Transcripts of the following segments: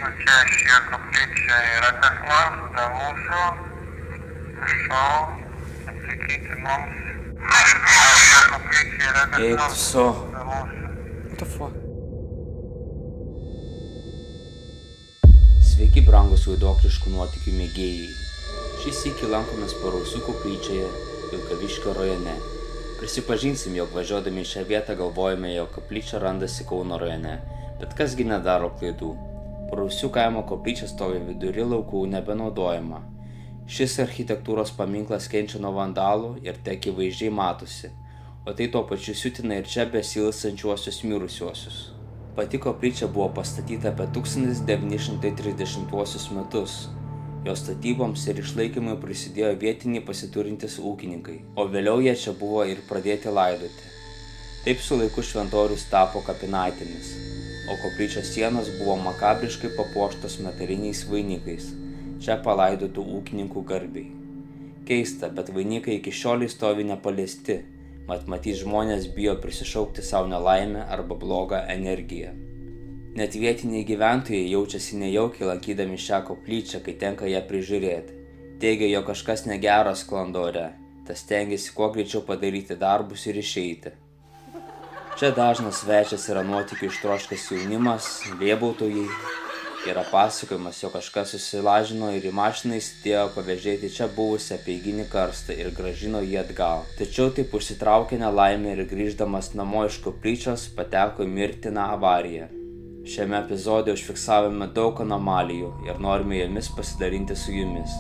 Čia šie koplyčia yra kas nors be mūsų. Prašau, atsakyti mums. Šie koplyčia yra kas nors be mūsų. What the fuck? Sveiki, brangus vaiduokliškų nuotykių mėgėjai. Šį sykį lankomės Parausių koplyčioje, Vilkaviškio rajone. Prisipažinsim, jog važiuodami į šią vietą galvojame, jog koplyčia randasi Kauno rajone, bet kasgi nedaro klaidų. Parausių kaimo koplyčia stovi vidury laukų nebenaudojama. Šis architektūros paminklas kenčia nuo vandalų ir te akivaizdžiai matosi, o tai tuo pačiu siutina ir čia besilsančiuosius mirusiuosius. Pati koplyčia buvo pastatyta apie 1930 metus. Jos statyboms ir išlaikymui prisidėjo vietiniai pasiturintys ūkininkai, o vėliau jie čia buvo ir pradėti laidoti. Taip su laiku šventorius tapo kapinaitėmis, o koplyčios sienos buvo makabriškai papuoštos metaliniais vainikais, čia palaidotų ūkininkų garbei. Keista, bet vainikai iki šiol stovi nepaliesti, mat matyt žmonės bijo prisišaukti savo nelaimę arba blogą energiją. Net vietiniai gyventojai jaučiasi nejaukiai lankydami šią koplyčią, kai tenka ją prižiūrėti. Teigia, jog kažkas negeras sklando ore, tas stengiasi kuo greičiau padaryti darbus ir išeiti. Čia dažnas svečias yra nuotykių ištroškęs jaunimas, lėbautojai. Yra pasakojimas, jog kažkas susilažino ir į mašiną įsidėjo pavežėti čia buvusią apeiginį karstą ir grąžino jį atgal. Tačiau taip užsitraukė nelaimę ir grįždamas namo iš koplyčios pateko į mirtiną avariją. Šiame epizode užfiksavome daug anomalijų ir norime jomis pasidalinti su jumis.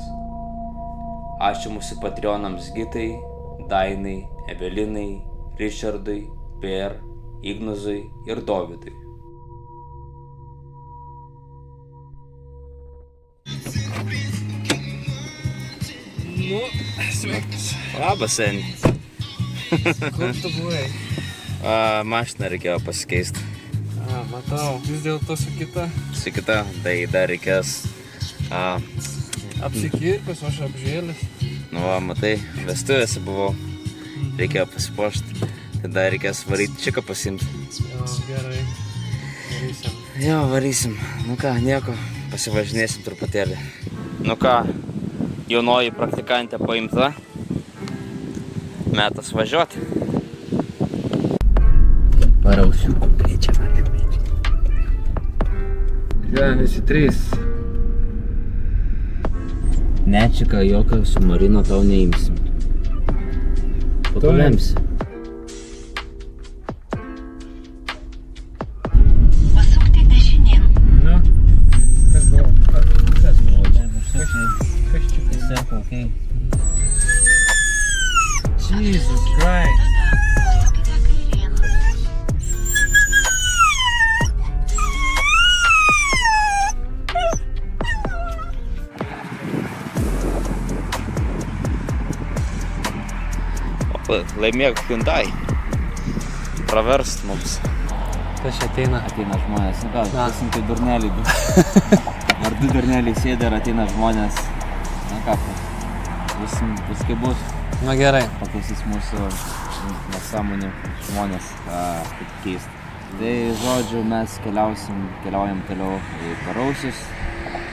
Ačiū mūsų patreonams Gitai, Dainai, Evelinai, Richardui, Per, Ignazui ir Dovydui. Nu, sveikas. Labas, Seni. Kur tu buvai? Mašiną reikėjo pasikeisti. Matau, vis dėlto su kita. Su kita, tai dar reikės... Apsikirpęs, aš apžėlęs. Nu, matai, vestuvėse buvau. Reikėjo pasipuošti. Tai dar reikės varyti čiką pasimti. Jo, gerai. Varysim. Jo, varysim. Nu ką, nieko, pasivažinėsim truputėlį. Nu ką, jaunoji praktikantė paimta. Metas važiuoti. Parausių koplyčia važiuoja. Žiūrėjom visi trys. Nečika jokio submarino tau neimsim. Po to lemsi. Pasukti dešinėn. Nu, kas buvo? Kas buvo čia? Kas čia? Tiesiog, okei. Jesus Christ. Pasukite kairėn. Laimėk Hyundai. Praverst mums. Kas čia ateina? Ateina žmonės. Nu ką, pasim tai durneliai. Ar du durneliai sėdė ir ateina žmonės. Na ką, viskai bus. Nu gerai. Paklausys mūsų nesąmonių žmonės, kaip keist. Tai žodžiu, mes keliaujam toliau į Parausius.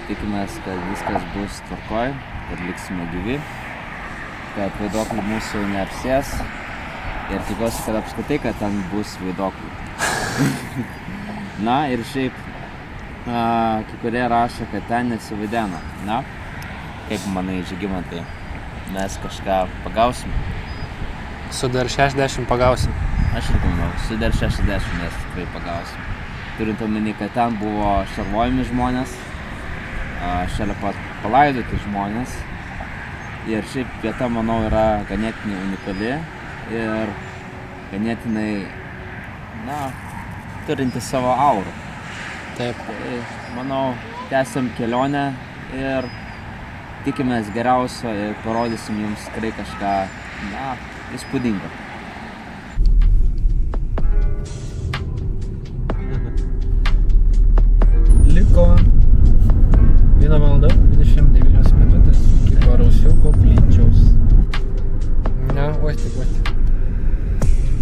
Tikimės, kad viskas bus tvarkoj, kad liksime gyvi, kad vaiduoklių mūsų neapsės ir tikiuosi, kad apskritai, kad ten bus vaiduoklių. Na ir šiaip, kai kurie rašo, kad ten nesivaideno. Na, kaip manai, Žygimantai, mes kažką pagausim? Su dar 60 pagausim. Aš ir manau, su dar 60 mes tikrai pagausim. Turint omeny, kad ten buvo šarvojami žmonės, šalia pat palaidoti žmonės. Ir šiaip vieta, manau, yra ganėtinai unikali ir ganėtinai, na, turinti savo aurą. Taip. Tai, manau, tęsiam kelionę ir tikimės geriausio ir parodysim jums tikrai kažką, na, įspūdingo. Liko 1 valanda 29 minutės iki Parausių koplyčios. Na, uosti.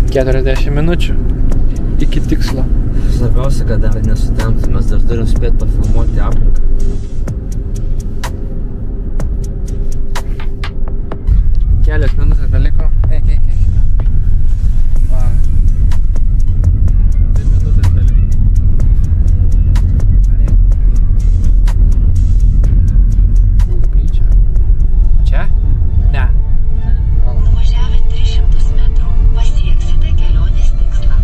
40 minučių iki tikslo. Svarbiausia, kad dar nesutemtų, mes dar turim spėti pafilmuoti aplinką. Kelias minutės beliko. Eik. Va. 2 minutės beliko. Koplyčia. Čia? Ne. Nuvažiavę 300 metrų pasieksite kelionės tikslą.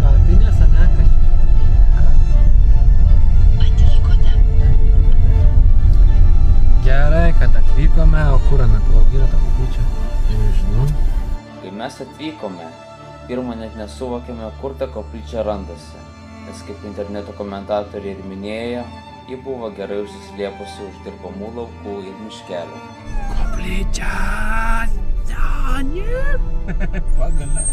Kapinės, ane? Atvykote. Gerai, kad atvykome, o kur yra ta koplyčia? Nežinau. Kai mes atvykome, pirmą net nesuvokėme, kur ta koplyčia randasi, nes kaip interneto komentatoriai ir minėjo, ji buvo gerai užsislėpusi už dirbamų laukų ir miškelių. Koplyčia! Seni! Pagaliau.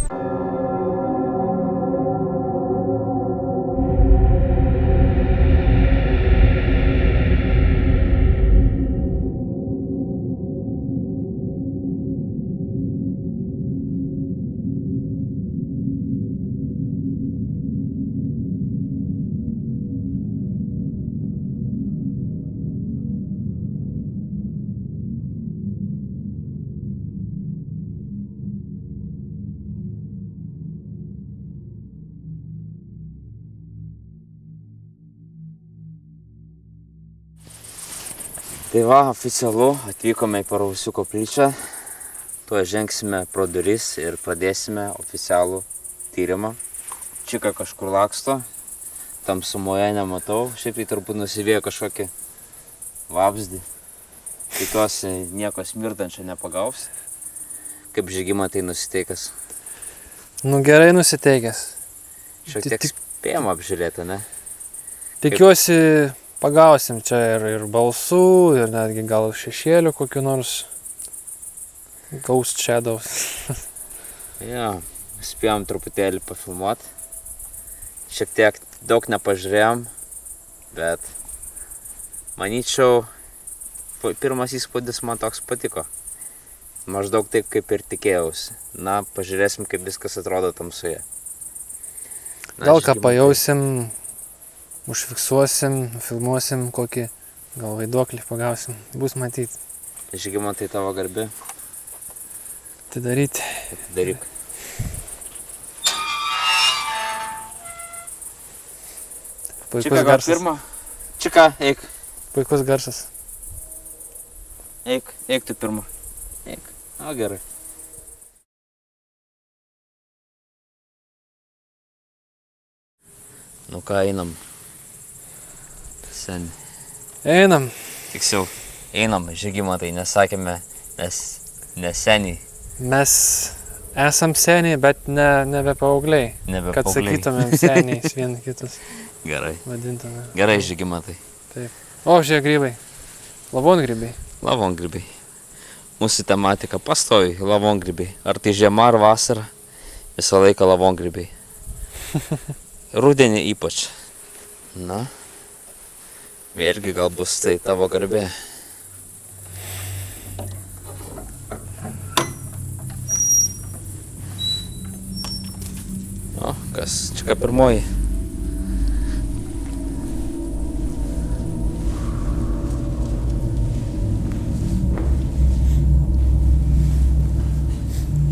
Tai va, oficialu, atvykome į Parausių koplyčią. Tuo žengsime pro duris ir pradėsime oficialų tyrimą. Čika kažkur laksto, tamsumoje nematau, šiaip tai turbūt nusivėjo kažkokį vabzdį. Tikiuosi nieko smirdančio nepagaus. Kaip Žygimantai nusiteikęs? Nu gerai nusiteikęs. Šiek tiek spėjom apžiūrėti, ne? Tikiuosi pagausim čia ir balsų, ir netgi gal šešėlių kokiu nors ghost shadows. Jo, spėjom truputėlį pafilmuoti. Šiek tiek daug nepažiūrėjom, bet manyčiau, pirmas įspūdis man toks patiko. Maždaug taip, kaip ir tikėjausi. Na, pažiūrėsim, kaip viskas atrodo tamsoje. Gal ką pajausim, užfiksuosim, filmuosim kokį, gal vaiduoklį pagausim, bus matyti. Žygimantai, tavo garbė. Tai daryti. Daryk. Puikus garsas. Pirma. Čika, eik. Puikus garsas. Eik tu pirma. Eik. O, gerai. Nu ką, einam. Seni. Einam. Tiksliau, einam, Žygimantai, nesakėme, neseniai. Mes esam seniai, bet nebe paaugliai. Nebe Kad paaugliai. sakytumėm seniais vieni kitus. Gerai. Vadintume. Gerai, Žygimantai. Taip. O, žiūrėk, grybai. Lavongrybiai. Lavongrybiai. Mūsų tematika pastovi lavongrybiai. Ar tai žiema ar vasara, visą laiką lavongrybiai. Rudenį ypač. Na, vėlgi gal bus tai tavo garbė. O, kas čia ką pirmoji?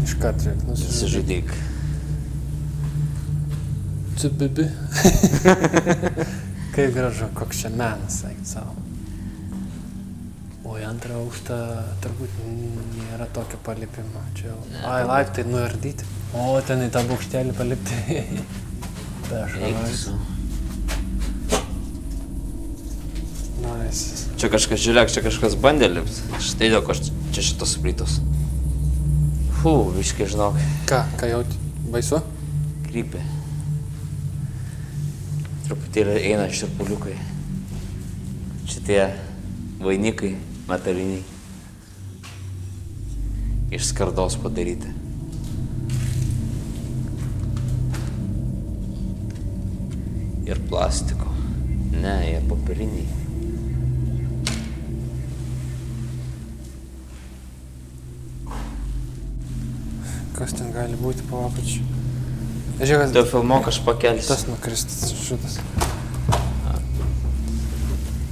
Iškart reikia Nusižudyk. Cibibi. Kaip gražu, koks čia menas, sakyt savo. O į antrą aukštą turbūt nėra tokio palipimo. Čia jau... Ai, laiptai nuardyti. O, ten į tą bokštelį palipti. Pešarais. Nice. Čia kažkas, žiūrėk, čia kažkas bandė lipti. Štai dėl ko čia šitos plytos. Biškai žinok. Ką jauti? Baisu? Krypė. Truputėlį eina širpuliukai. Šitie vainikai metaliniai. Iš skardos padaryti. Ir plastiko. Ne, jie popieriniai. kas ten gali būti po apačiu. Žiūrėk, Tu filmuok, aš pakelsiu. tas nukristas šitas.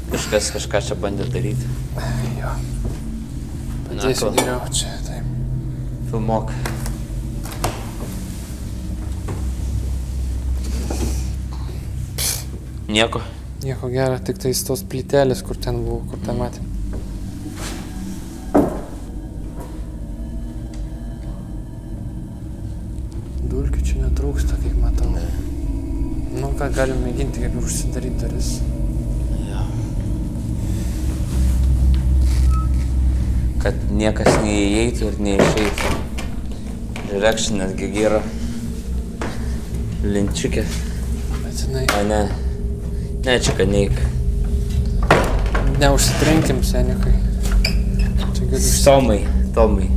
Kažkas kažką čia bandė daryti. Jo. Na, Padėsiu tu. geriau čia, taip. Filmuok. Nieko. Nieko gero, tik tais tos plytelės, kur ten buvo, kur ten matėm. Dulkių čia netrūksta, kaip matau. Nu ką, galim mėginti, kaip užsidaryti duris. Jo. Kad niekas neįeitų ir neišeitų. Žiūrėk, čia netgi yra linčiukė. Bet jinai, A, ne. Ne, čia kad neik. neužsitrenkim, seniukai. Čia gali Tomai.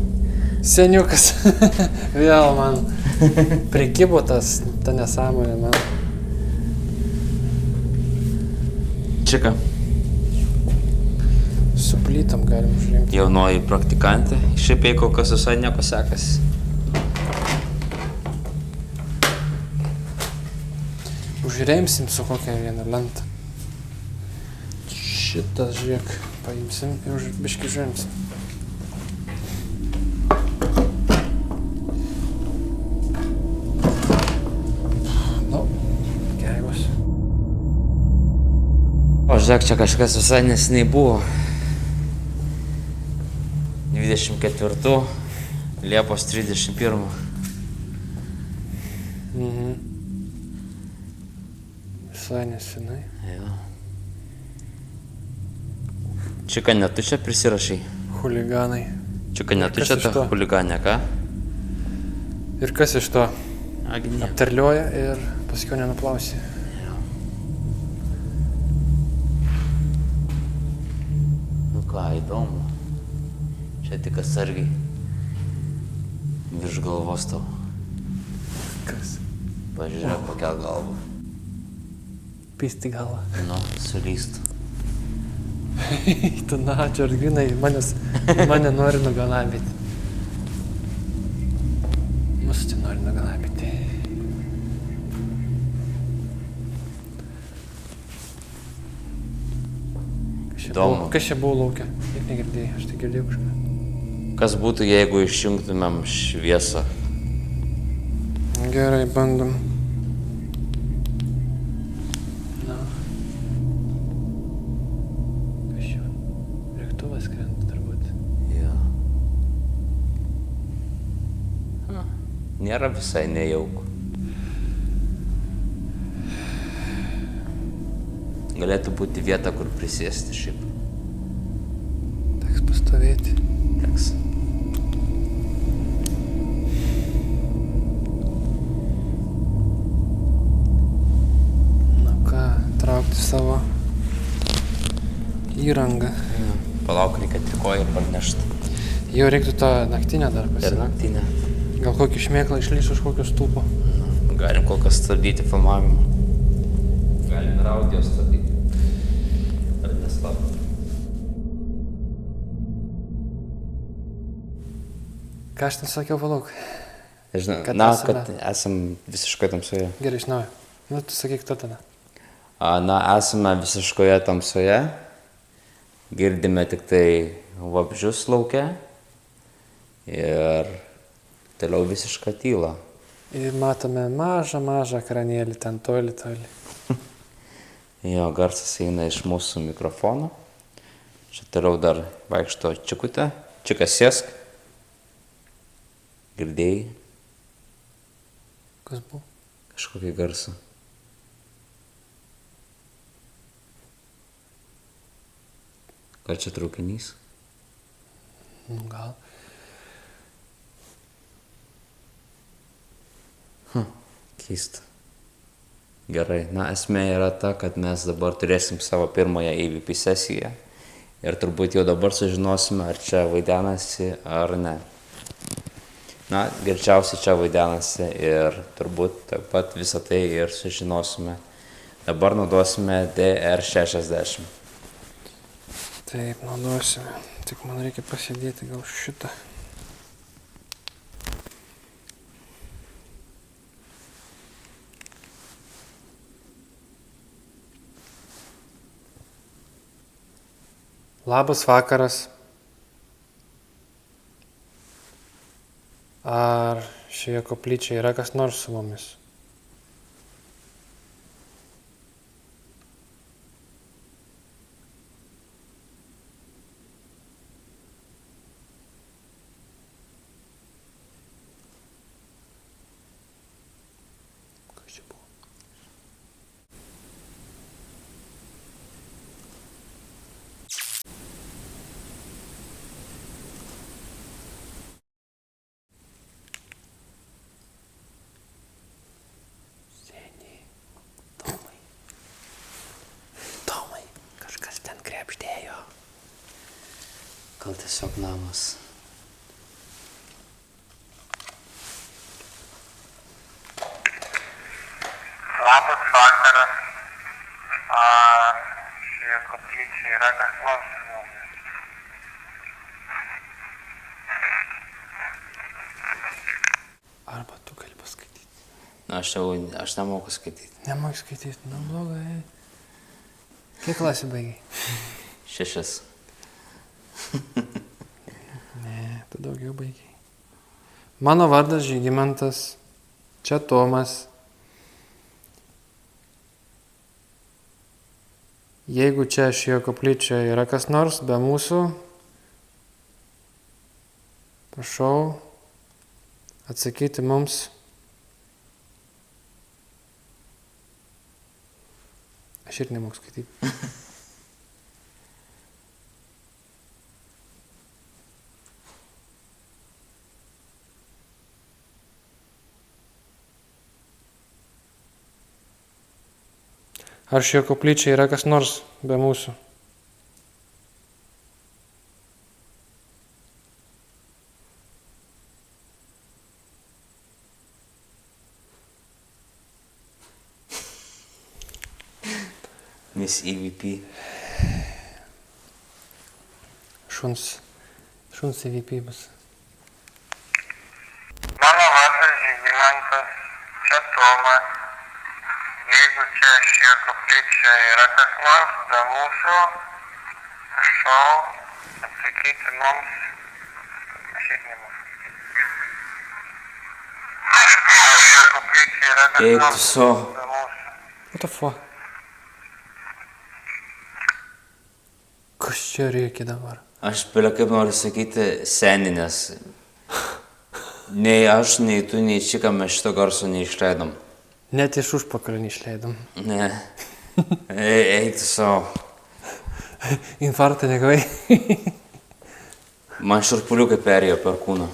Seniukas. Vėl man prikibo ta nesąmonė, man. Čika. Su plytom galim užrinkti. Jaunoji praktikantė. Šiaip jai kol kas visai nieko sekasi. Užreimsim su kokią vieną lentą. Šitas, žiūrėk, paimsim ir biškį užreimsim. Nu, gerai bus. O žiūrėk, čia kažkas visai nesiniai buvo. 24 Liepos 31. Visai nesenai. Jo. Čika, ne tu čia prisirašai? Huliganai. Čika, ne tu Kas čia iš ta to? huliganė, ką? Ir kas iš to? Agnė. Apterlioja ir paskui nenuplausi. Nu ką, įdomu. Čia tik atsargiai. Virš galvos tau. Kas? Pažiūrėk, kokią galvą. Pisti galą. Nu, sulystų. Tu na, čia ar grinai mane nori nugalabyti. Mus čia nori nugalabyti. Įdomu. Kas čia buvo laukia? Niek negirdėjai, aš tai girdėjau kažką. Kas būtų, jeigu išjungtumėm šviesą? Gerai, bandom. Na. Kas čia? Lėktuvas krenta turbūt. Jo. Nėra visai nejauku. Galėtų būti vieta, kur prisėsti šiaip. Teks pastovėti. Teks. Na ką, traukti savo įrangą. Palauk, reikia trikoją parnešti. Jau reiktų tą naktinę dar Ir pasidaryti. naktinę. Gal kokį šmėklą išlys už kokio stulpo. Galim kol kas stabdyti filmavimą. Galim ir audio stabdyti. Ar neslapti. Ką aš ten sakiau, palauk. Žinau, Kad na, esame- kad esam visiškai tamsoje. Gerai, iš naujo. Nu, tu sakyk to tada. Na, esame visiškoje tamsoje. Girdime tik tai vabzdžius lauke. Ir toliau visiška tyla. Ir matome mažą ekranėlį ten toli. Jo garsas eina iš mūsų mikrofono. Čia toliau dar vaikšto čikutė. Čikas sėsk. Girdėjai Kas buvo? kažkokį garsą. Gal čia traukinys? Nu, gal. Keista. Gerai, na esmė yra ta, kad mes dabar turėsim savo pirmąją EVP sesiją ir turbūt jau dabar sužinosime, ar čia vaidenasi ar ne. Na, greičiausiai čia vaidenasi ir turbūt taip pat visą tai ir sužinosime. Dabar naudosime DR60. Taip, naudosime. Tik man reikia pasėdėti gal šitą. Labas vakaras. Ar šioje koplyčioje yra kas nors su mumis? Kas čia buvo? Tomai, kažkas ten krebždėjo. Gal tiesiog namas. Labas vakaras. Ar šioje koplyčioje yra kas nors su mumis? Arba tu gali paskaityti. Aš nemoku skaityti. Nemoku skaityti, blogai. Kiek klasį baigiai? 6. Ne, tu daugiau baigiai. Mano vardas Žygimantas, čia Tomas. Jeigu čia šioje koplyčioje yra kas nors be mūsų, prašau atsakyti mums. Aš ir nemoku skaityti. Ar šioje koplyčioje yra kas nors be mūsų? Miss EVP. Šuns EVP bus. Mano vardas Žygimantas, čia Tomas. Jeigu čia šioje koplyčioje yra kas nors be mūsų, prašau atsakyti mums. Aš ir nemoku. Ar šioje koplyčioje yra kas Eik tu nors so. be mūsų? What the fuck? Kas čia reikia dabar? Aš kaip noriu sakyti seninės. Nei aš, nei tu, nei čika mes šito garso neišleidom. Net iš užpakalio neišleidom. Ne. Eik tu savo. Infarktą negavai. Man šurpuliukai perėjo per kūną.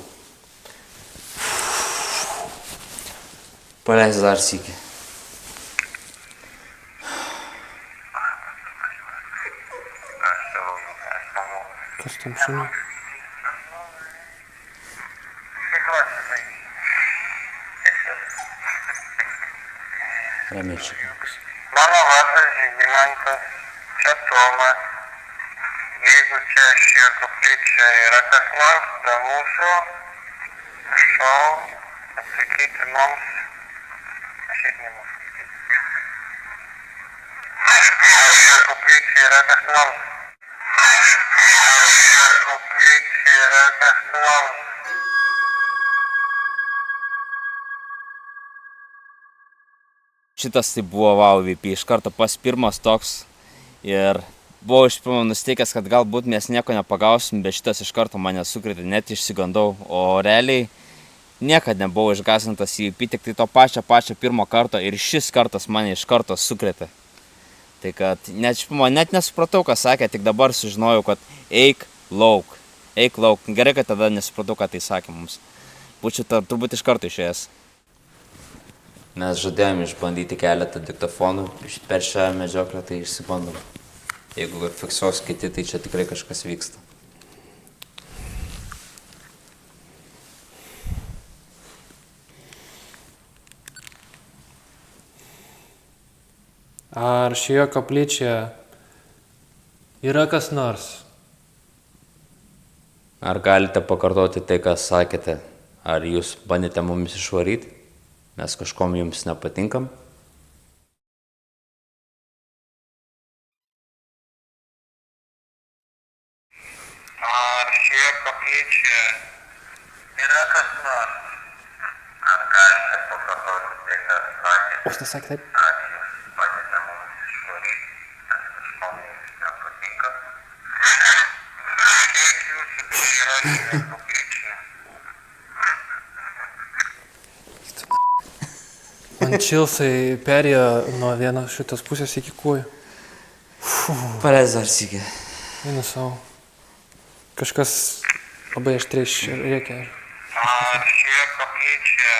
Paleis dar sykį. Kas tam šuniu? Ramiai čia. Mano vardas Žygimantas, čia Tomas. Jeigu čia šioje koplyčioje yra kas nors be mūsų, prašau atsakyti mums. Aš ir nemoku. Ar šioje koplyčioje yra kas nors? Ar šioje koplyčioje yra kas nors? Šitas tai buvo wow VP, iš karto pas pirmas toks ir buvau iš pirmo nusteikęs, kad galbūt mes nieko nepagausim, bet šitas iš karto mane sukrėtė, net išsigandau, o realiai niekad nebuvau išgąsdintas į VP, tik tai to pačio pirmo karto ir šis kartas mane iš karto sukrėtė. Tai kad net nesupratau, ką sakė, tik dabar sužinojau, kad eik lauk. Gerai, kad tada nesupratau, ką tai sakė mums. Būčiau turbūt iš karto išėjęs. Mes žadėjome išbandyti keletą diktofonų per šią medžioklę, tai išsibandom. Jeigu fiksuos kiti, tai čia tikrai kažkas vyksta. Ar šioje koplyčioje yra kas nors? Ar galite pakartoti tai, ką sakėte? Ar jūs bandėte mumis išvaryti? Mes kažkom jums nepatinkam? koplyčioje yra kas nors? Ar galite pakartoti tai, ką sakėte? O štai sakė taip. Ar jūs padėte mums išvaryti, nes kažko mums nepatinka? Kiek jūsų čia yra šioje koplyčioje? Man čilsai perėjo nuo vienos šitos pusės iki kojų. Paleis dar sykį. Einu savo. Kažkas labai aštriai reikia. Ar šioje koplyčioje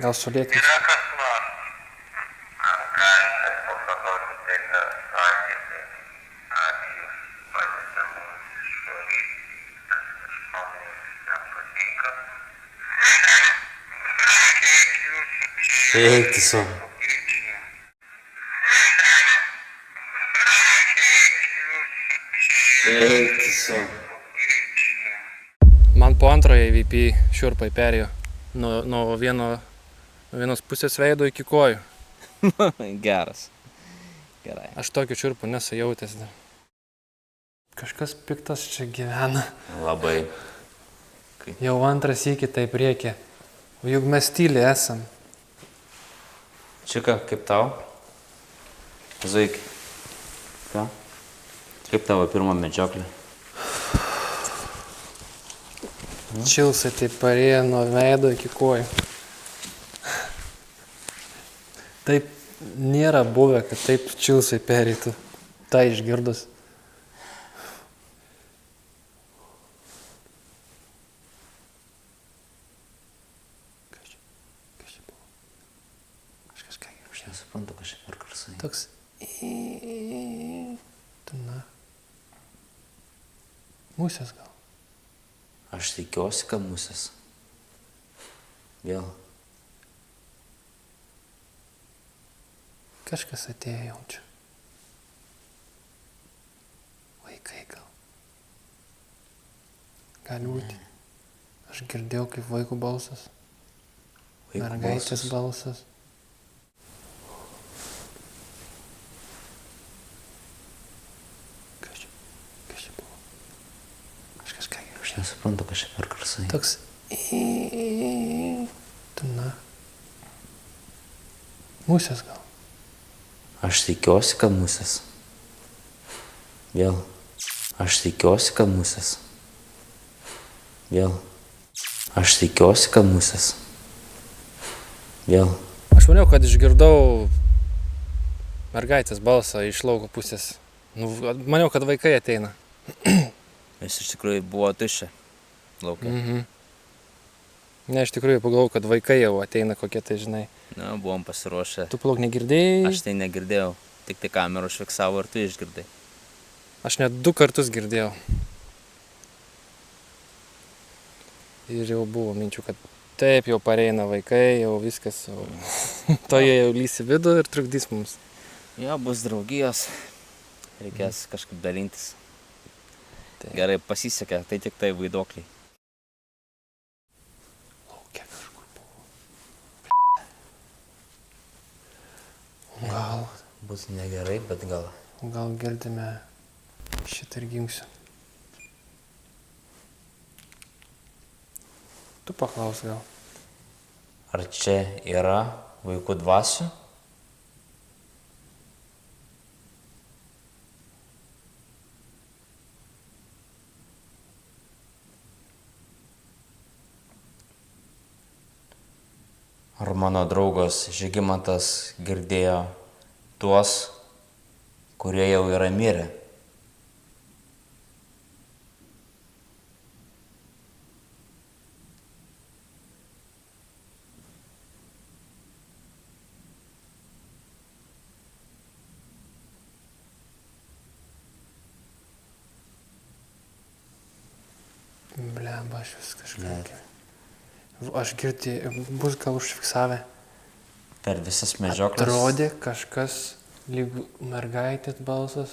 Gal sulėtins. yra kas nors? Ar galite pakartoti tai, ką sakėte? Ar jūs padėte mums išvaryti, nes kažko mums nepatinka? Kiek jūsų čia yra Eik tu savo. koplyčioje? Eik tu savo. Man po antrojo EVP šiurpai perėjo. Nuo vienos pusės veido iki kojų. Geras. Gerai. Aš tokiu šiurpu nesu jautęs dar. Kažkas piktas čia gyvena. Labai. Jau antras iki taip reikia. O juk mes tyliai esam. Čika, kaip tau? Zuik. Ką? Kaip tavo pirma medžioklė? Čilsai taip parėjo nuo veido iki kojų. Taip nėra buvę, kad taip čilsai perėtų. Tai išgirdus. Kažkas ką jau Aš nesuprantu, kas čia per garsai. toks. Na. Musės gal. Aš tikiuosi, kad musės. Vėl. Kažkas atėjo jaučiu. Vaikai gal. Gali būti. Aš girdėjau kaip vaikų balsas. Vaikų Mergaitės balsas. Kas čia buvo? Kažkas ką jau. Aš nesuprantu, kas čia per garsai. Toks. Na. Musės gal. Aš tikiuosi, kad musės. Vėl. Aš tikiuosi, kad musės. Vėl. Aš tikiuosi, kad musės. Vėl. Aš maniau, kad išgirdau mergaitės balsą iš lauko pusės. Nu, maniau, kad vaikai ateina. Jis iš tikrųjų buvo tuščia. Laukia. Ne, iš tikrųjų pagalvojau, kad vaikai jau ateina kokie tai, žinai. Na, buvom pasiruošę. Tu plauk negirdėjai? Aš tai negirdėjau. Tik tai kamerą užfiksavo ir tu išgirdai. Aš net 2 kartus girdėjau. Ir jau buvo minčių, kad taip jau pareina vaikai, jau viskas. Jau... to jie jau lys į vidų ir trukdys mums. Jo, bus draugijos. Reikės kažkaip dalintis. Taip. Gerai pasisekė, tai tik tai vaiduokliai. Laukia kažkur buvo. Gal Bus negerai, bet gal. girdime šitą ir gimsiu. Tu paklaus gal. Ar čia yra vaikų dvasių? Ar mano draugas Žygimantas girdėjo tuos, kurie jau yra mirę? Blemba, aš vis kažkaip. Aš girdėjau, bus gal užfiksavę. Per visas medžioklės. Atrodė kažkas lyg mergaitės balsas,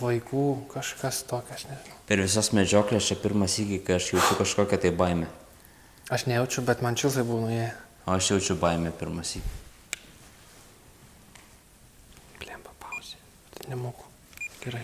vaikų kažkas tokio, aš nežinau. Per visas medžioklės čia pirmas įgy, kai aš jaučiu kažkokią tai baimę. Aš nejaučiu, bet man čilsai buvo nuėję. O aš jaučiu baimę pirmas įgy. Blemba, pauzė. Nemoku. Gerai.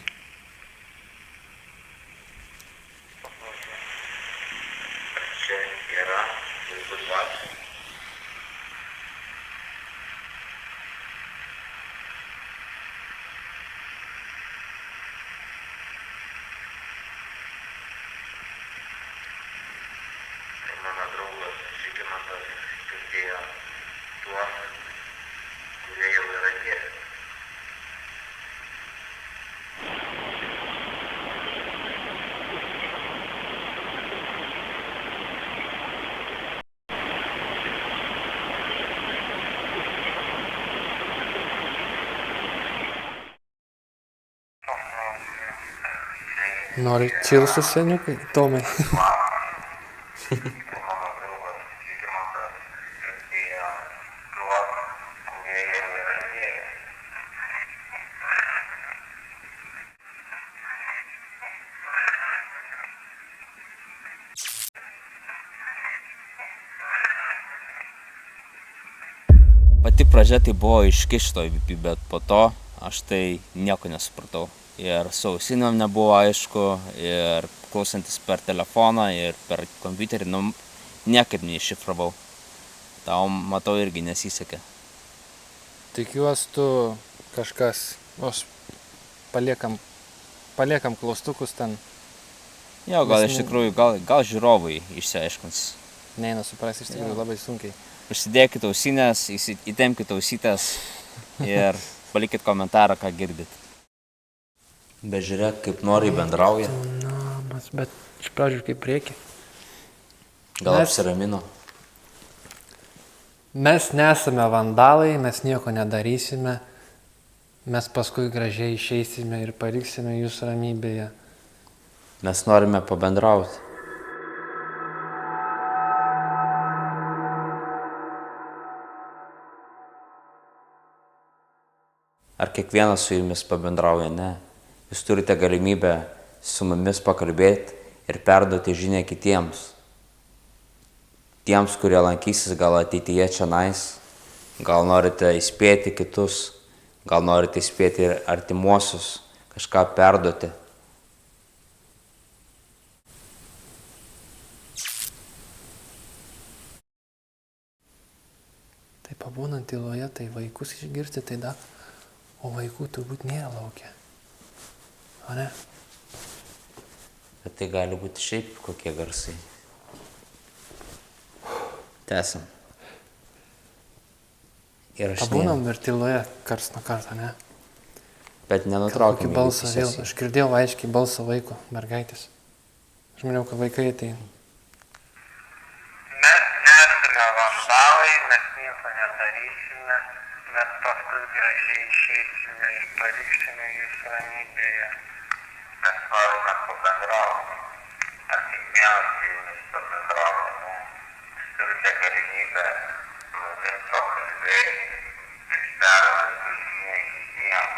Nori čilsų seniukai, Tomai. Tai mano draugas Žygimantas girdėjo tuos, kurie jau yra atėję. Pati pradžia tai buvo iškišto įvypį, bet po to aš tai nieko nesupratau. Ir su ausinėm nebuvo aišku, ir klausantis per telefoną, ir per kompiuterį, niekaip neiššifravau. Tau, matau, irgi nesisekė. Tikiuosi tu kažkas, aš paliekam klaustukus ten, Jo, gal Mes iš tikrųjų, gal žiūrovai išsiaiškins. neina suprasti iš tikrųjų labai sunkiai. Užsidėkit ausinės, įtempkit ausytės ir palikit komentarą, ką girdit. Bet žiūrėk, kaip noriai bendrauja. Namas, bet iš pradžių kaip reikia. Gal Mes- apsiramino. Mes nesame vandalai, mes nieko nedarysime. Mes paskui gražiai išeisime ir paliksime jūs ramybėje. Mes norime pabendrauti. Ar kiekvienas su jumis pabendrauja? Ne. Jūs turite galimybę su mumis pakalbėti ir perduoti žinią kitiems. Tiems, kurie lankysis gal ateityje čionais, gal norite įspėti kitus, gal norite įspėti ir artimuosius, kažką perduoti. Tai pabūnant tyloje, tai vaikus išgirsti, tai dar, o vaikų turbūt nėra laukia. O ne? Bet tai gali būti šiaip kokie garsai. Tęsim. Ir aš Pabūnam ir tyloje kars nuo karto, ne? Bet Kokį nenutraukime. balsą vėl, aš girdėjau aiškiai balsą vaiko, mergaitės. Aš maniau, kad vaikai ateina. Mes nesame vandalai, mes nieko nedarysime, mes paskui gražiai išeisime ir paliksime jūs ramybėje. Mes norime pabendrauti. Ar kiekvienas su jumis pabendrauti, ne? Jūs turite galimybę mumis pakalbėti ir perduoti žinią kitiems.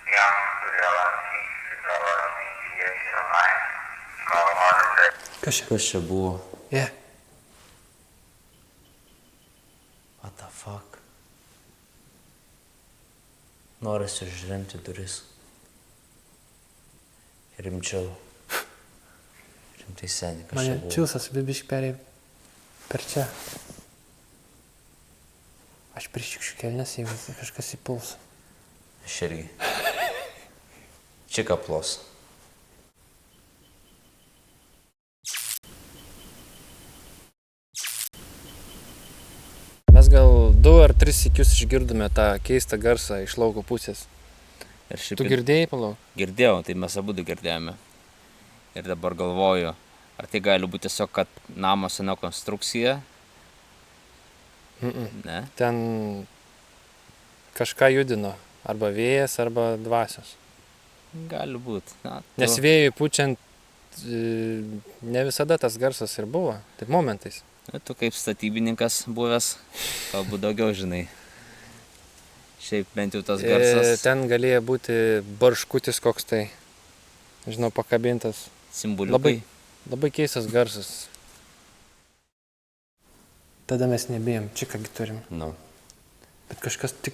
Tiems, kurie lankysis gal ateityje čionai. Gal norite Kas čia? Kas čia buvo? Yeah. What the fuck? Norisi užremti duris. Rimčiau. Rimtai seniai, kas čia Mane buvo? čilsas bibiškai perėjo per čia. Aš prišiukščiu kelnes, jeigu kažkas įpuls. Aš irgi. Čika plos. Mes gal 2 ar 3 sykius išgirdome tą keistą garsą iš lauko pusės. Ir šiaip Tu girdėjai, Palau? girdėjau, tai mes abu girdėjome. Ir dabar galvoju, ar tai gali būti tiesiog, kad namo sena konstrukcija? Ne? Ten kažką judino. Arba vėjas, arba dvasios. Gali būti. Na, Nes vėjui pučiant ne visada tas garsas ir buvo. Taip momentais. Tu kaip statybininkas buvęs, galbūt daugiau žinai. Šiaip bent jau tas garsas Ten galėjo būti barškutis koks tai. Žinau, pakabintas. simboliukai. Labai keistas garsas. Tada mes nebijom, čia kągi turim. Nu, Bet kažkas tik,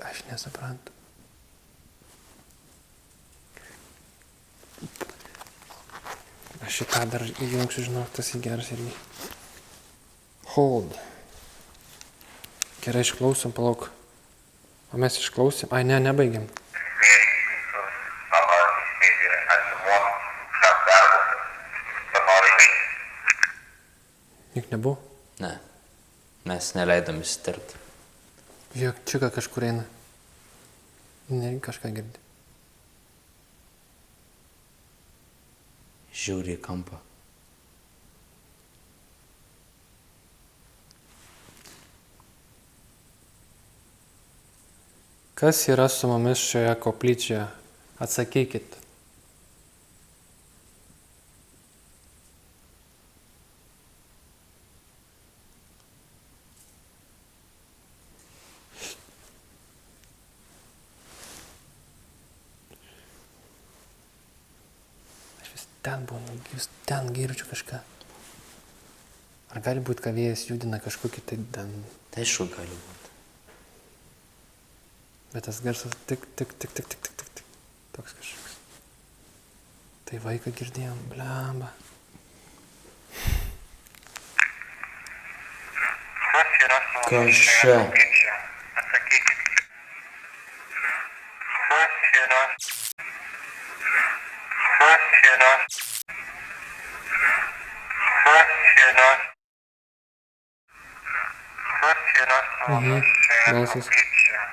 aš nesuprantu. Aš šitą dar įjungsiu, žinau, tas įgeras irgi. Hold. Gerai, išklausom, palauk. O mes išklausėm. Ai, ne, nebaigiam. Juk nebuvo. ne. Mes neleidom įsitirpti. Žiūrėk, čika kažkur eina. Ne, kažką girdi. Žiūri į kampą. Kas yra su mumis šioje koplyčioje? Atsakykit. ten būna, jūs ten girdžiu kažką. Ar gali būti, kad vėjas judina kažkokį tai ten... Tai aišku gali būti. Bet tas garsas tik. Toks kažkoks. Tai vaiką girdėjom, blemba. Kas čia? Atsakykit. Kas yra? Balsas.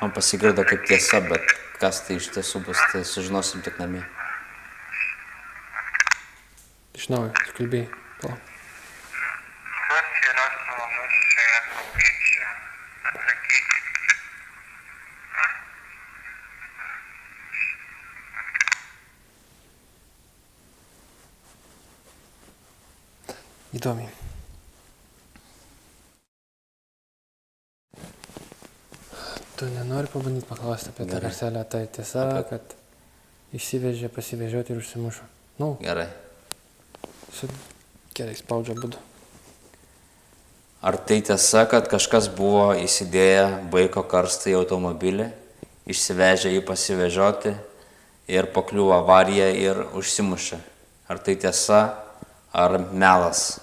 Man pasigirdo kaip tiesa, bet kas tai iš tiesų bus, tai sužinosim tik namie. Iš naujo, sukalbėjai. Palauk. Kas yra su mumis šioje koplyčioje? Atsakykit. Įdomiai. Tu nenori pabandyti paklausti apie tą Gerai. garselę, tai tiesa, Apie- kad išsivežė pasivežioti ir užsimušo. Nu, Gerai. su gerai spaudžia būdu. Ar tai tiesa, kad kažkas buvo įsidėję vaiko karstą į automobilį, išsivežė jį pasivežioti ir pakliuvo avariją ir užsimušė? Ar tai tiesa, ar melas?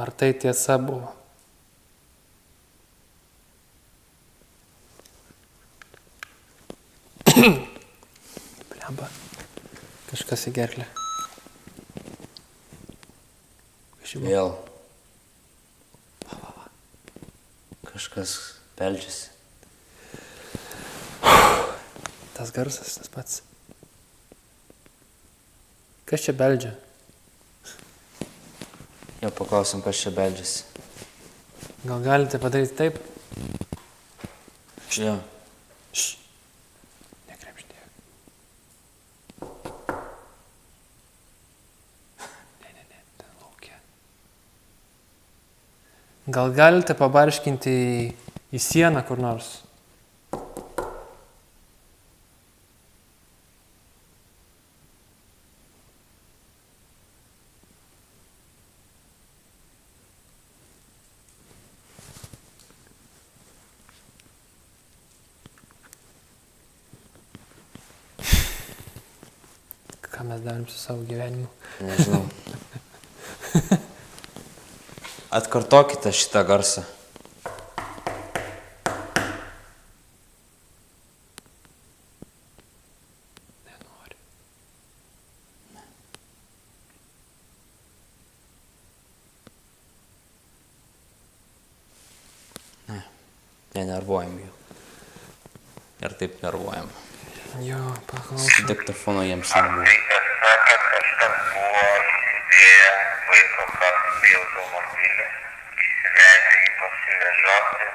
Ar tai tiesa buvo? Blemba. Kažkas į gerklę. Vėl. Kažkas beldžiasi. Tas garsas, tas pats. Kas čia beldžia? Jau paklausim, kas čia beldžiasi. Gal galite padaryti taip? Jo. Nekrepštėk. Ne, ten laukia. Gal galite pabarškinti į sieną kur nors? Ką mes darom su savo gyvenimu? Nežinau. Atkartokite šitą garsą. Nenori. Nenervuojam jų. Ir taip nervuojam. Jo, Su paklausom. diktofonu jiems Ar nebuvo. tai tiesa, kad kažkas buvo įsidėję vaiko karstą į automobilį, išsivežė jį pasivežioti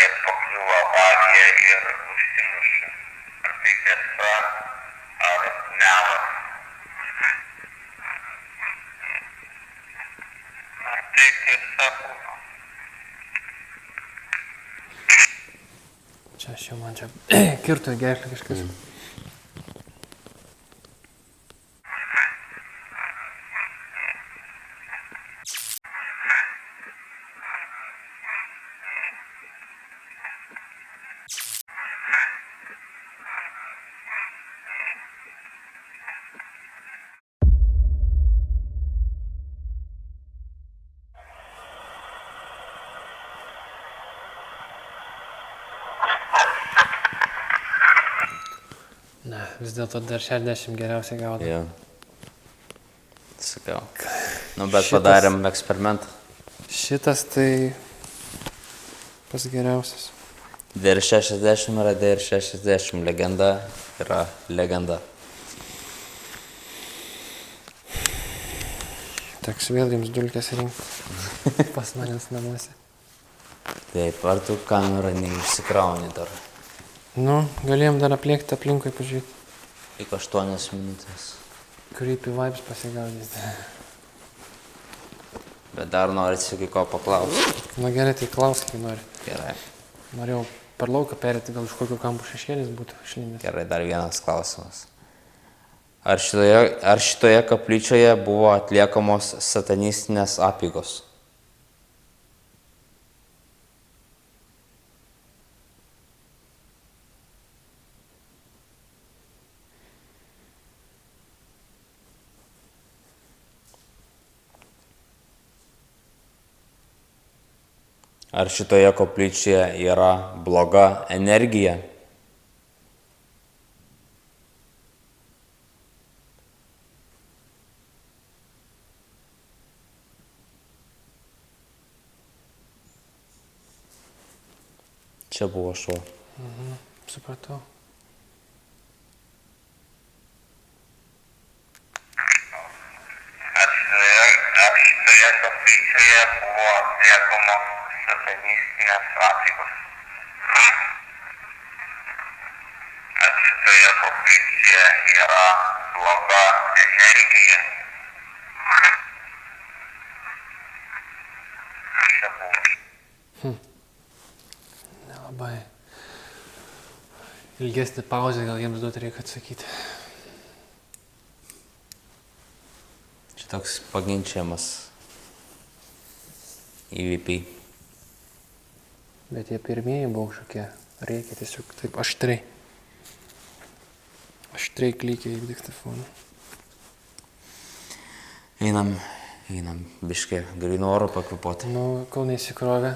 ir pakliuvo avariją ir užsimušė? Ar tai tiesa, ar melas? Ar tai tiesa buvo? Čia aš jau man čia kirto į gerklę kažkas. Ne, vis dėlto dar 60 geriausiai gaudo. Jo. Sakiau. Nu, bet Šitas- padarėm eksperimentą. Šitas tai pas geriausias. DR60 yra DR60, legenda yra legenda. Teks vėl jums dulkės rinkti. Pas manęs namuose. Taip, ar tu kamerą neišsikrauni dar? Nu, galėjom dar aplėkti aplinkui pažiūrėti. Tik 8 minutės. Creepy vibes pasigaudyti. Bet dar norisi kai ko paklausti. Nu gerai, tai klausk, kai nori. Gerai. Norėjau per lauką perėti, gal iš kokio kampų šešėlis būtų išlindęs. Gerai, dar vienas klausimas. Ar šitoje kaplyčioje buvo atliekamos satanistinės apeigos? Ar šitoje koplyčioje yra bloga energija? Čia buvo šuo. Supratau. Ar šitoje koplyčioje buvo atliekamos satanistinės apeigos? Ar šitoje koplyčioje yra bloga energija? Čia buvo. Nelabai. Ilgesnį pauzę gal jiems duoti reikia atsakyti. Čia toks paginčiamas įvykiai. Bet jie pirmieji buvo kažkokie. Reikia tiesiog taip aštriai. Aštriai klykia į diktafoną. Einam biškį gryno oro pakvėpuoti. Nu, kol neįsikrovė.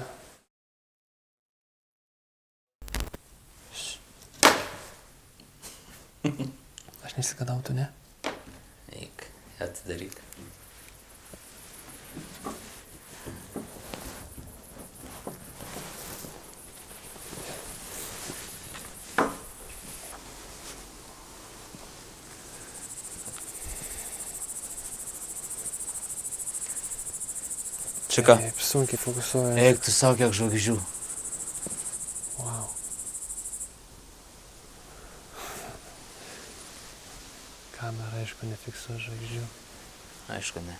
Aš nesigadau, tu ne? Eik, atidaryk. Čika, Taip, sunkiai fokusuoja. eik tu savo kiek žvaigždžių. Wow. Kamera, aišku, nefiksuoja žvaigždžių. Aišku, ne.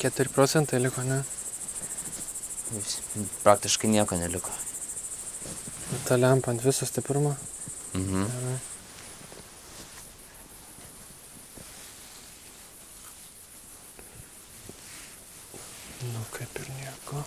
Keturi procentai liko, ne? Praktiškai nieko neliko. Ta lempa ant viso stiprumo. Mhm. Gerai. Nu, kaip ir nieko.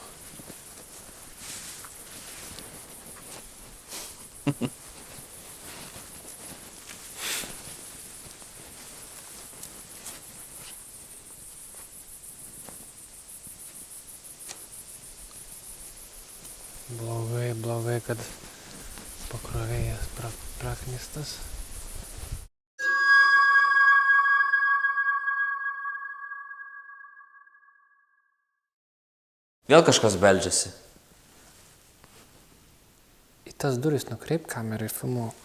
Blogai, kad pakrovėjas praknistas. Vėl kažkas beldžiasi. Į tas duris nukreip kamerą ir filmuok.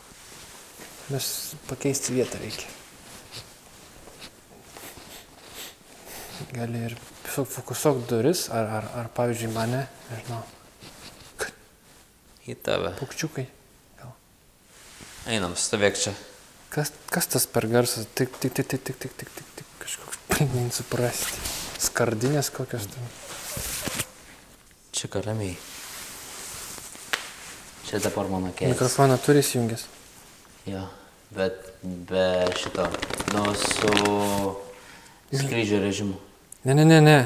Mes pakeisti vietą reikia. Gali ir fokusuok duris, ar pavyzdžiui mane, nežinau, Į tave. paukščiukai. Einam, stovėk čia. Kas tas per garsas? Tik, kažkoks bandant suprasti. Skardinės kokios ten. Čika, ramiai. Čia dabar mano kėdės. Mikrofoną turi įsijungęs. Jo, bet be šito. Nu, su skrydžio režimu. Ne.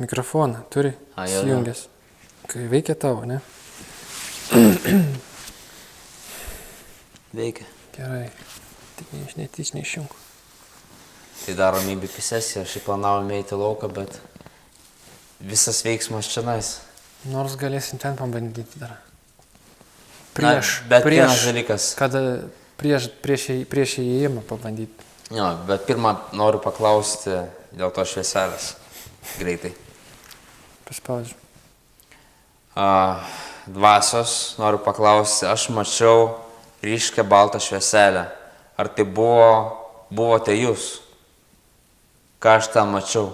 Mikrofoną turi A, jo, įsijungęs. Kai veikia tavo, ne? Veikia. Gerai. Tik netyčia neišjung. Tai darom įbipį sesiją. Šiaip planavome eiti lauką, bet visas veiksmas čia nais. Nors galėsim ten pabandyti dar. Bet vienas dalykas. Kada prieš įėjimą pabandyti. Jo, bet pirmą noriu paklausti dėl to švieselės. Greitai. Paspaudžiu. Dvasios noriu paklausti. Aš mačiau ryškę baltą švieselę. Ar tai buvote jūs? Ką aš ten mačiau?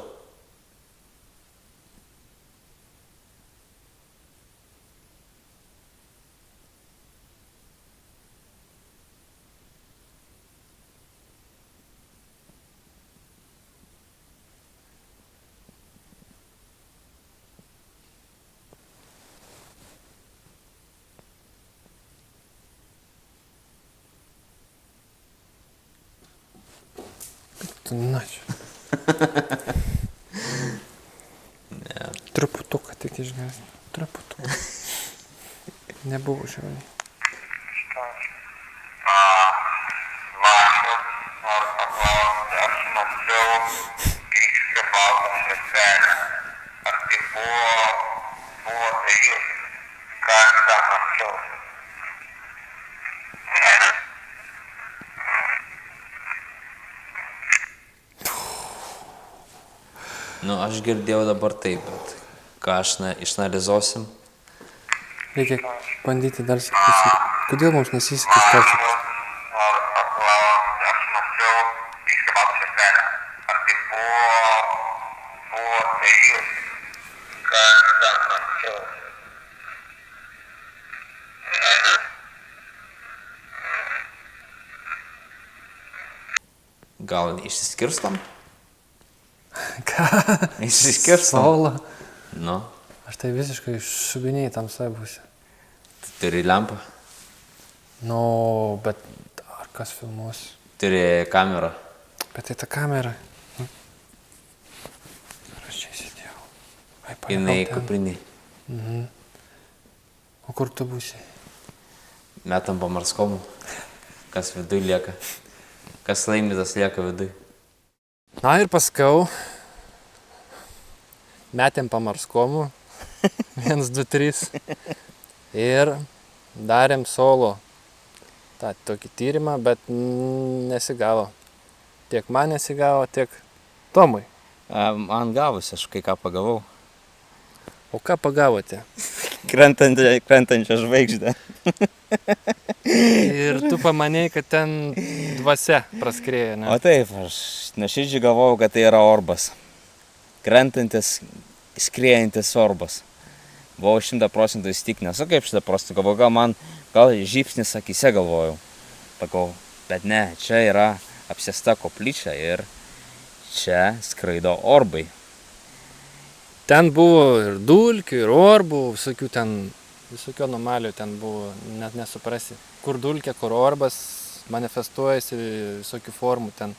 Na čia. Truputuką tik išgąs. Truputuką. Nebuvo žiauriai. Vašas, noriu paklausti, aš mačiau ryškią baltą švieselę. Ar tai buvo tai jūs? Ką aš ten mačiau? Nu, aš girdėjau dabar taip, bet ką aš išanalizuosim. Reikia bandyti dar sakyti. Kodėl mums nesisekė iškarčiuoti? Noriu paklausti, aš mačiau ryškią baltą švieselę. Ar tai buvo tai jūs? Ką aš ten mačiau? Gal išsiskirstam? Ką? Išsiskirstam? Saula. Nu, Aš tai visiškai šubiniai tamsai būsiu. turi lempą, Nu, bet ar kas filmuos? turi kamerą. Bet tai ta kamera. Ar aš čia sėdėjau? Ai, Jinai ten. kupriniai. O kur tu būsi? Metam pamarskomų. Kas viduj lieka. Kas laimėtas lieka viduj. Na ir paskiau metėm pamarskomų. 1, 2, 3. Ir darėm solo tą tokį tyrimą, bet nesigavo. Tiek man nesigavo, tiek Tomui. Man gavosi, aš kai ką pagavau. O ką pagavote? Krentančią žvaigždę. Ir tu pamanėjai, kad ten dvasia praskrėja, ne? O taip, aš nuoširdžiai galvojau, kad tai yra orbas. Krentantis, skriejantis orbas. Buvau 100% įstikinęs. O kaip 100% galvojau, gal žybsnis akyse galvojau. Pakau, bet ne, čia yra apsėsta koplyčia ir čia skraido orbai. Ten buvo ir dulkių, ir orbų, visokių anomalijų ten buvo, net nesuprasi. Kur dulkė, kur orbas, manifestuojasi visokių formų ten.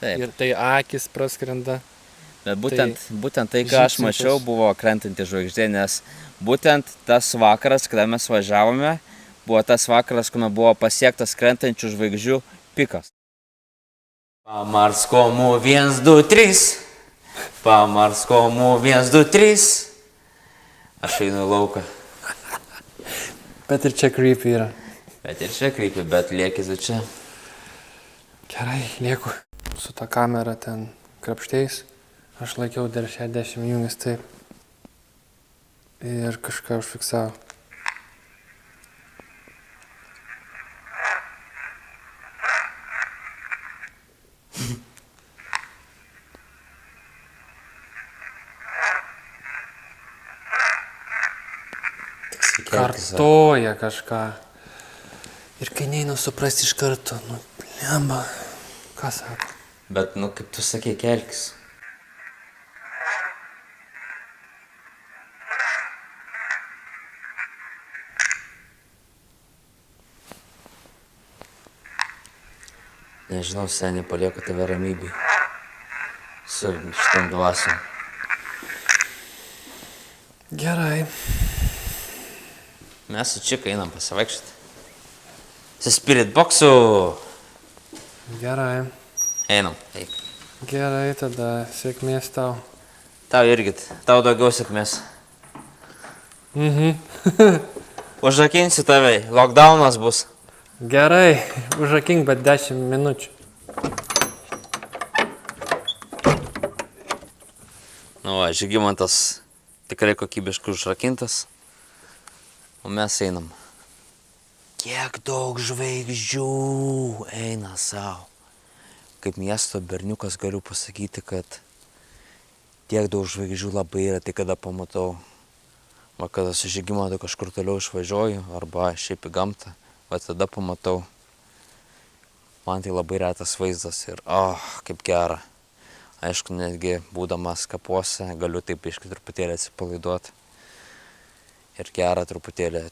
Taip. Ir tai akis praskrenda. Bet būtent tai, ką aš mačiau, buvo krentanti žvaigždė, nes būtent tas vakaras, kada mes važiavome, buvo tas vakaras, kuomet buvo pasiektas krentančių žvaigždžių pikas. Pamarskomų 1, 2, 3. Pamarskomų 1, 2, 3. Aš einu į lauką. Bet ir čia creepy yra. Bet ir čia krypi, bet liekis čia. Gerai, lieku. Su ta kamera ten krapšteis. Aš laikiau dar 60 jungas taip. Ir kažką užfiksavo. Kartoja kažką. Ir kai neina suprasti iš karto, blemba, ką sako? Bet, kaip tu sakei, kelkis. Nežinau, seniai, palieku tave ramybėj. Su šitam dvasiom. Gerai. Mes su Čika einam pasivaikščioti. Su Spirit Boxu. Gerai. Einam, eik. Gerai, tada sėkmės tau. Tau irgi, tau daugiau sėkmės. Užrakinsiu tave, lockdownas bus. Gerai, užrakink, bet 10 minučių. Nu va, Žygimantas tikrai kokybiškai užrakintas. O mes einam. Kiek daug žvaigždžių eina savo. Kaip miesto berniukas galiu pasakyti, kad tiek daug žvaigždžių labai yra, tai kada pamatau. Va kada su Žygimantu kažkur toliau išvažiuoju, arba šiaip į gamtą, va tada pamatau. Man tai labai retas vaizdas ir kaip gera. Aišku, netgi būdamas kapuose, galiu taip truputėlį atsipalaiduoti. Ir gera truputėlį,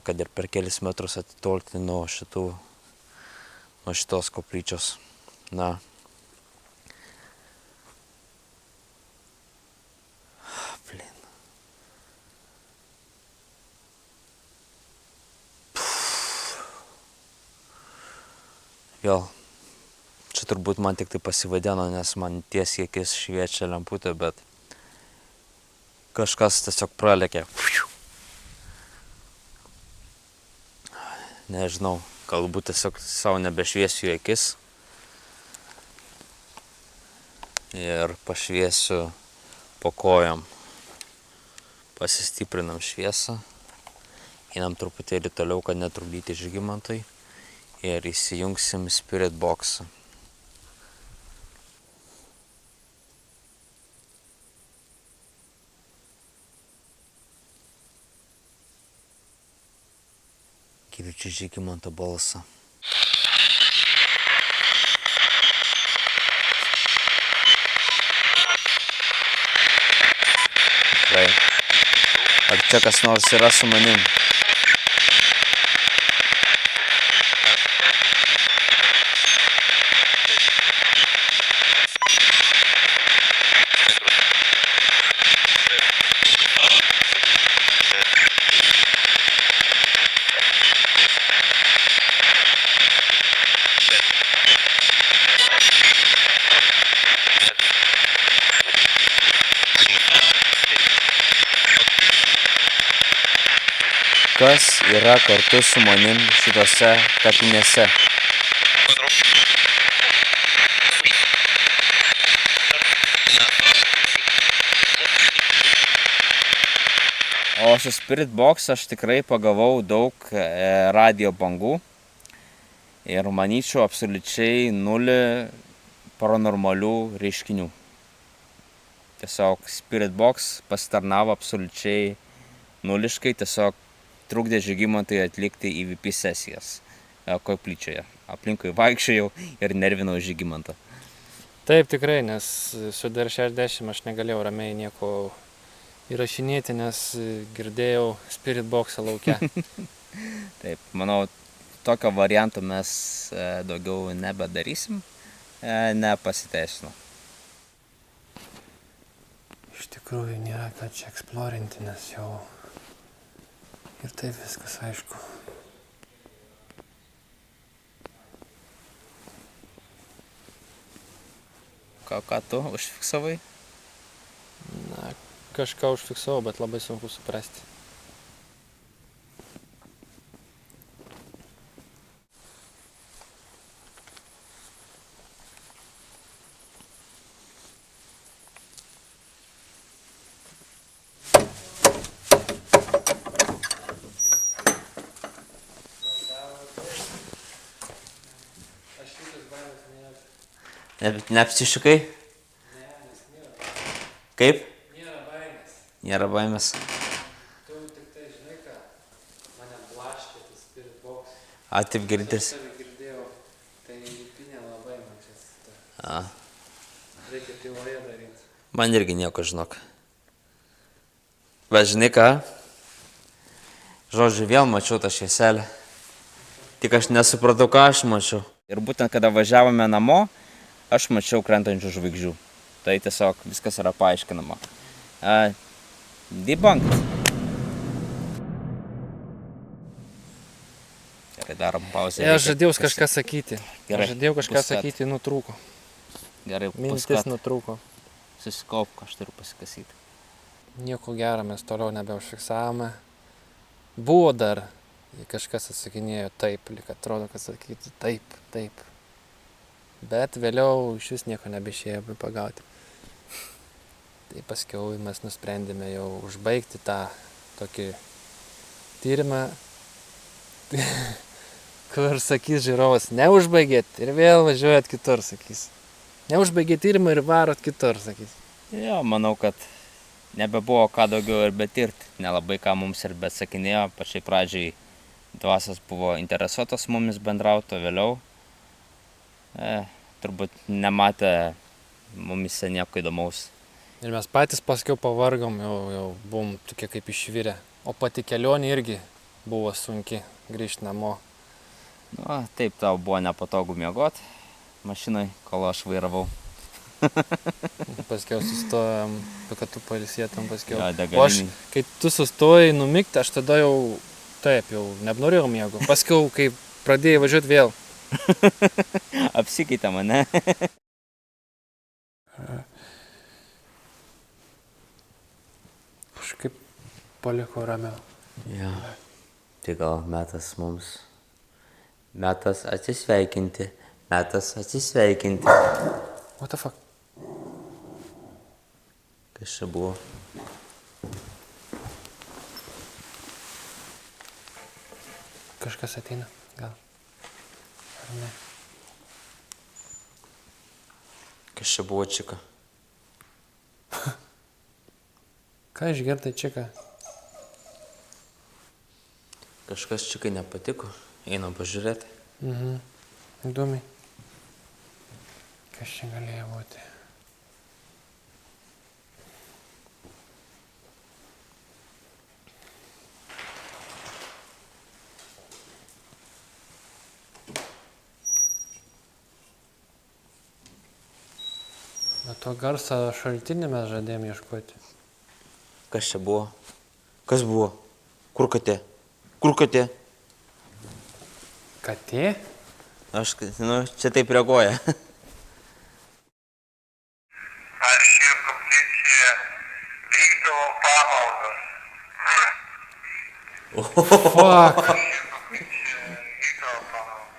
kad ir per kelis metrus atitolti nuo šitos koplyčios. Vėl, čia turbūt man tik tai pasivadino, nes man tiesiai akis šviečia lemputė, bet kažkas tiesiog pralėkė. Nežinau, galbūt tiesiog savo nebešviesiu į akis ir pašviesiu po kojom. Pasistiprinam šviesą, einam truputėlį toliau, kad netrukdyti Žygimantui ir įsijungsim Spirit Box'ą. Girdžiu Žygimanto balsą. Tikrai. Ar čia kas nors yra su manim? Kas yra kartu su manim šitose kapinėse? O su Spirit Box aš tikrai pagavau daug radio bangų ir manyčiau absoliučiai 0 paranormalių reiškinių. Tiesiog Spirit Box pasitarnavo absoliučiai nuliškai, tiesiog trukdė Žygimantui atlikti EVP sesijas koplyčioje. Aplinkui vaikščiojau ir nervinau Žygimantą. Taip, tikrai, nes su DR60 aš negalėjau ramiai nieko įrašinėti, nes girdėjau Spirit Box'ą lauke. Taip, manau, tokio varianto mes daugiau nebedarysim, nepasiteisino. Iš tikrųjų nėra ką čia eksplorinti, nes jau ir taip viskas aišku. Ką tu užfiksavai? Na, kažką užfiksavau, bet labai sunku suprasti. Neapsišikai? Ne, nes nėra. Kaip? Nėra baimės. Nėra baimės. Tu tik tai žinai ką, mane blaškė tas Spirit Box. Taip girdės. Aš tave girdėjau, tai įpinė labai man čia. A. Reikia tyloje daryti. Man irgi nieko, žinok. Bet žinai ką? Žodžiu, vėl mačiau tą švieselę. Tik aš nesupratau, ką aš mačiau. Ir būtent, kada važiavome namo, aš mačiau krentančių žvaigždžių. Tai tiesiog viskas yra paaiškinama. Debunked. Gerai, darom pauzę. Aš žadėjau kažką sakyti. Gerai, Aš žadėjau kažką puskat. sakyti, nutrūko. Gerai, Mintis puskat. nutrūko. Susikaupk, aš turiu pasikasyti. Nieko gero, mes toliau nebeužfiksavome. Buvo dar, kažkas atsakinėjo taip, lyg atrodo, kad sakytų taip, taip. Bet vėliau iš vis nieko nebeišėjo pagauti. Tai paskiau mes nusprendėme jau užbaigti tą tokį tyrimą, kur sakys žiūrovas, neužbaigėt ir vėl važiuojat kitur, sakys. Neužbaigėt tyrimą ir varot kitur, sakys. Jo, manau, kad nebebuvo ką daugiau ir betirti. Nelabai ką mums ir beatsakinėjo. Pačiai pradžiai dvasios buvo interesuotos mumis bendrauti, o vėliau turbūt nematė mumise nieko įdomaus. Ir mes patys paskiau pavargom, jau buvom tokie kaip išvirę. O pati kelionė irgi buvo sunki grįžti namo. Nu, taip, tau buvo nepatogu miegot mašinai, kol aš vairavau. Paskiau sustojom, kad tu pailsėtum paskiau. Jo, O aš, degalinėj. kai tu sustojai numigti, aš tada jau, taip, jau nenorėjau miego. Paskiau, kai pradėjai važiuoti vėl, Apsikeitė mane. Kažkaip paliko ramiau. Ja. Tai gal metas mums. Metas atsisveikinti. Metas atsisveikinti. What the fuck? Kas čia buvo? Kažkas ateina, gal. Ar ne? Kas čia buvo, čika? Ką išgirdai, čika? Kažkas čikai nepatiko. Einam pažiūrėti. Įdomiai. Kas čia galėjo būti? Bet to garso šaltinį mes žadėjom ieškoti. Kas čia buvo? Kas buvo? Kur katė? Kur katė? Katė? Aš, čia taip reaguoja. Ar ši koplyčia vykdavo pamaldas? Fuck! Ši koplyčia vykdavo pamaldas.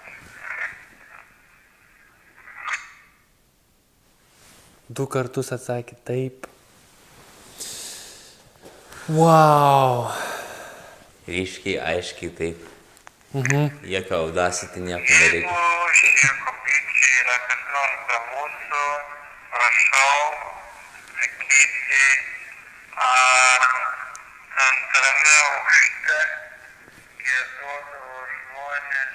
2 kartus atsakė taip. Wow! Ryškiai, aiškiai taip. Jokio audacity nieko nereikia. Jeigu ši koplyčia yra kas nors be mūsų, prašau sakyti, ar antrame aukšte giedodavo žmonės.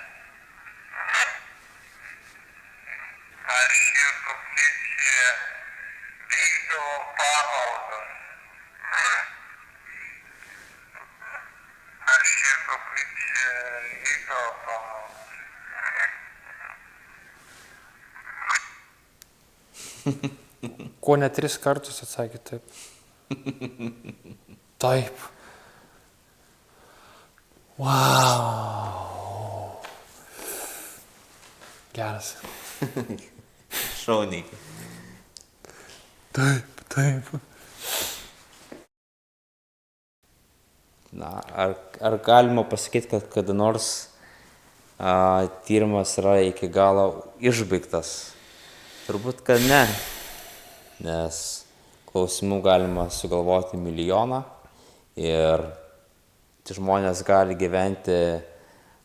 Ar ši koplyčia vykdavo pamaldas? Ar ši koplyčia vykdavo pamaldas? Ko ne 3 kartus atsakė taip. Taip. Wow. Geras. Šauniai. Taip, taip. Na, ar galima pasakyti, kad kada nors tyrimas yra iki galo išbaigtas? Turbūt, kad ne. Nes klausimų galima sugalvoti milijoną ir žmonės gali gyventi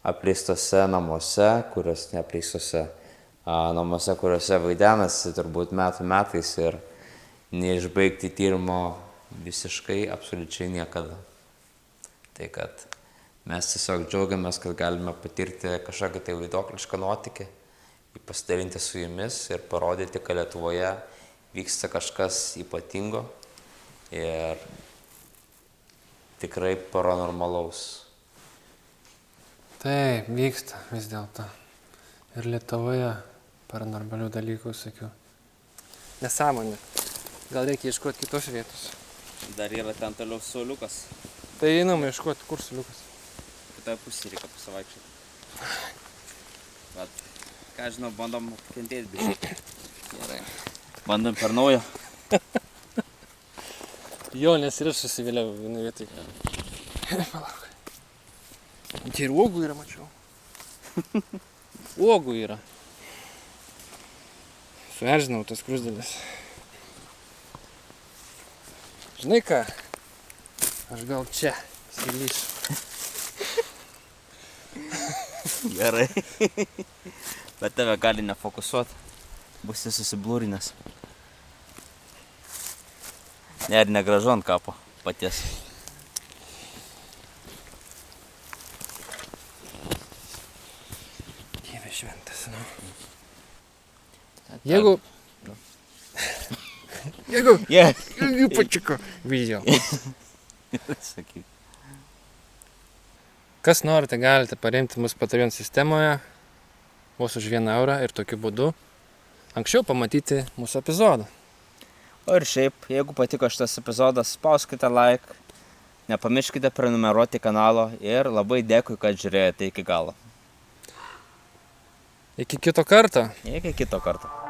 apleistose namuose, namuose, kuriuose vaidenasi turbūt metais ir neišbaigti tyrimo visiškai, absoliučiai niekada. Tai kad mes tiesiog džiaugiamės, kad galime patirti kažkokį tai vaiduoklišką nuotykį, pasidalinti su jumis ir parodyti, kad Lietuvoje vyksta kažkas ypatingo ir tikrai paranormalaus. Taip, vyksta vis dėlto. Ir Lietuvoje paranormalių dalykų, sakiau. Nesąmonė. Gal reikia ieškoti kitos vietos. Dar yra ten toliau suoliukas. Tai einam ieškoti, kur suoliukas. Kitoje pusėje reikia pasavaikščioti. Bet, ką žinau, bandom kentėti biškį. Gerai. Bandom per naujo. Jo, nes ir aš susivėliau vienu vietai. Palauk. Čia ir uogų yra, mačiau. Uogų yra. Sueržinau tas krusdėlės. Žinai ką? Aš gal čia įlysiu. Gerai. Bet tave gali nefokusuoti. Būsi susiblūrinęs. Ne, ir negražu ant kapo paties. Dieve šventas, nu. Jeigu... Jeigu pačiko video. Sakyk. Kas norite, galite paremti mus Patreon sistemoje vos už 1 eurą ir tokiu būdu anksčiau pamatyti mūsų epizodą. O ir šiaip, jeigu patiko šitas epizodas, spauskite like, nepamirškite prenumeruoti kanalo ir labai dėkui, kad žiūrėjote iki galo. Iki kito karto. Iki kito karto.